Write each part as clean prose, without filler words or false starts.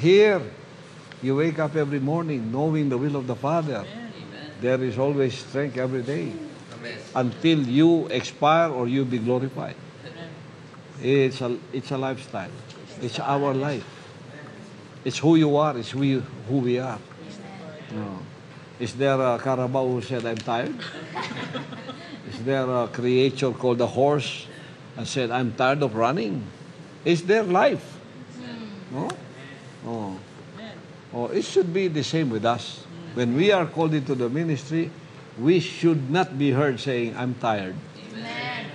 Here, you wake up every morning knowing the will of the Father. There is always strength every day. Until you expire or you be glorified. It's a lifestyle. It's our life. It's who you are. It's who we are. No. Is there a Carabao who said, I'm tired? Is there a creature called a horse and said, I'm tired of running? Is there life? No? Oh, it should be the same with us. When we are called into the ministry, we should not be heard saying, I'm tired. Amen.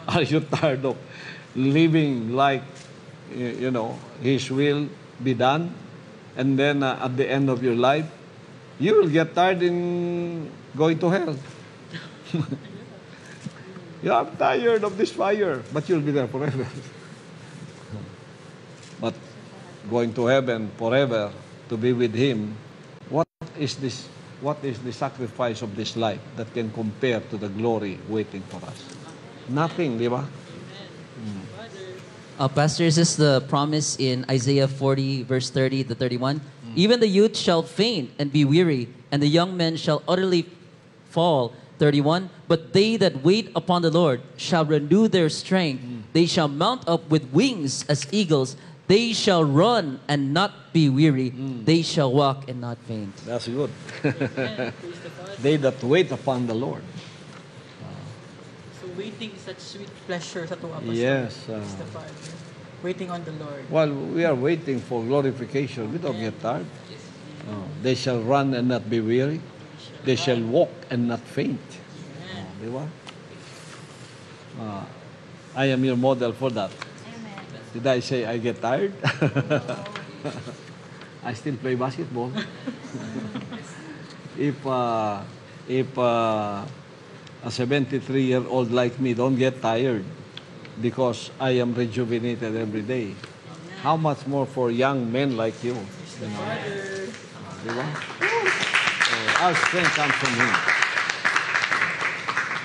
Are you tired of living like, His will be done? And then at the end of your life, you will get tired in going to hell. I'm tired of this fire, but you'll be there forever. But going to heaven forever to be with Him, what is the sacrifice of this life that can compare to the glory waiting for us? Nothing, di ba? Pastor, is this the promise in Isaiah 40, verse 30 to 31? Even the youth shall faint and be weary, and the young men shall utterly fall. 31, but they that wait upon the Lord shall renew their strength. They shall mount up with wings as eagles. They shall run and not be weary. They shall walk and not faint. That's good. They that wait upon the Lord. So waiting is such sweet pleasure sa tuwa, Pastor. Yes. Waiting on the Lord. While we are waiting for glorification, we don't get tired. They shall run and not be weary. They shall walk and not faint. Di ba? I am your model for that. Amen. Did I say I get tired? I still play basketball. If a 73-year-old like me don't get tired because I am rejuvenated every day, how much more for young men like you? Our strength comes from Him.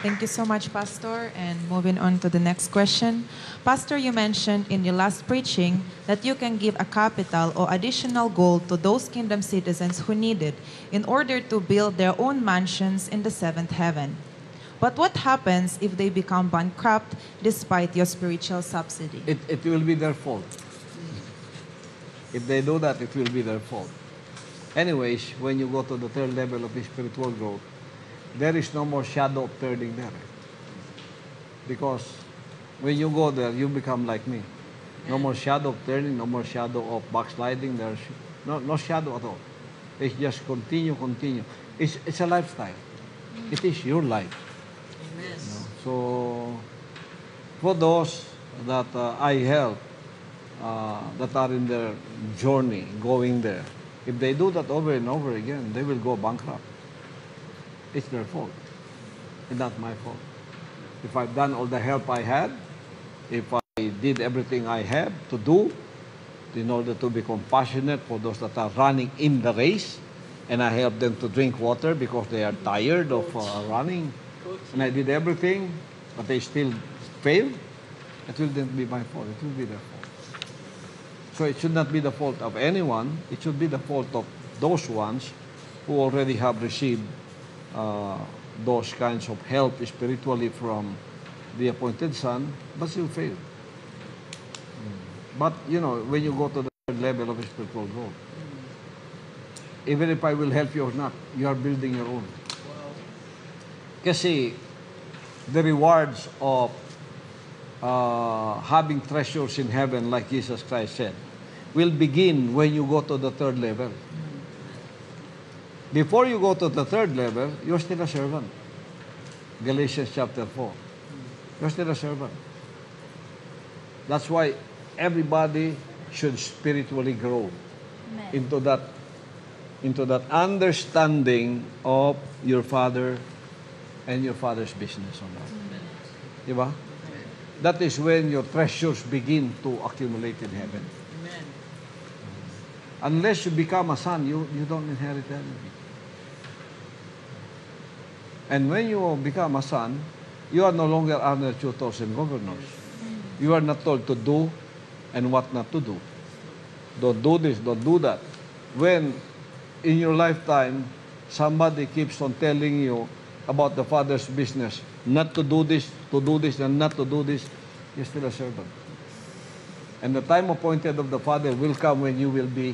Thank you so much, Pastor. And moving on to the next question. Pastor, you mentioned in your last preaching that you can give a capital or additional gold to those kingdom citizens who need it in order to build their own mansions in the seventh heaven. But what happens if they become bankrupt despite your spiritual subsidy? It will be their fault. If they do that, it will be their fault. Anyways, when you go to the third level of spiritual growth, there is no more shadow of turning there. Because when you go there, you become like me. No more shadow of turning, no more shadow of backsliding. There's no shadow at all. It's just continue. It's a lifestyle. It is your life. Amen. So, for those that I help, that are in their journey, going there, if they do that over and over again, they will go bankrupt. It's their fault. It's not my fault. If I've done all the help I had, if I did everything I have to do in order to be compassionate for those that are running in the race, and I help them to drink water because they are tired of running, and I did everything, but they still failed, it will not be my fault. It will be their fault. So it should not be the fault of anyone. It should be the fault of those ones who already have received those kinds of help spiritually from the appointed Son, but still fail. But, when you go to the third level of spiritual growth, even if I will help you or not, you are building your own. Kasi the rewards of having treasures in heaven, like Jesus Christ said, will begin when you go to the third level. Before you go to the third level, you're still a servant. Galatians chapter 4. You're still a servant. That's why everybody should spiritually grow into that understanding of your Father and your Father's business on earth. Diba? That is when your treasures begin to accumulate in heaven. Amen. Unless you become a son, you don't inherit anything. And when you become a son, you are no longer under tutors and governors. You are not told to do and what not to do. don't do this, don't do that. When in your lifetime, somebody keeps on telling you about the Father's business, not to do this, and not to do this, you're still a servant. And the time appointed of the Father will come when you will be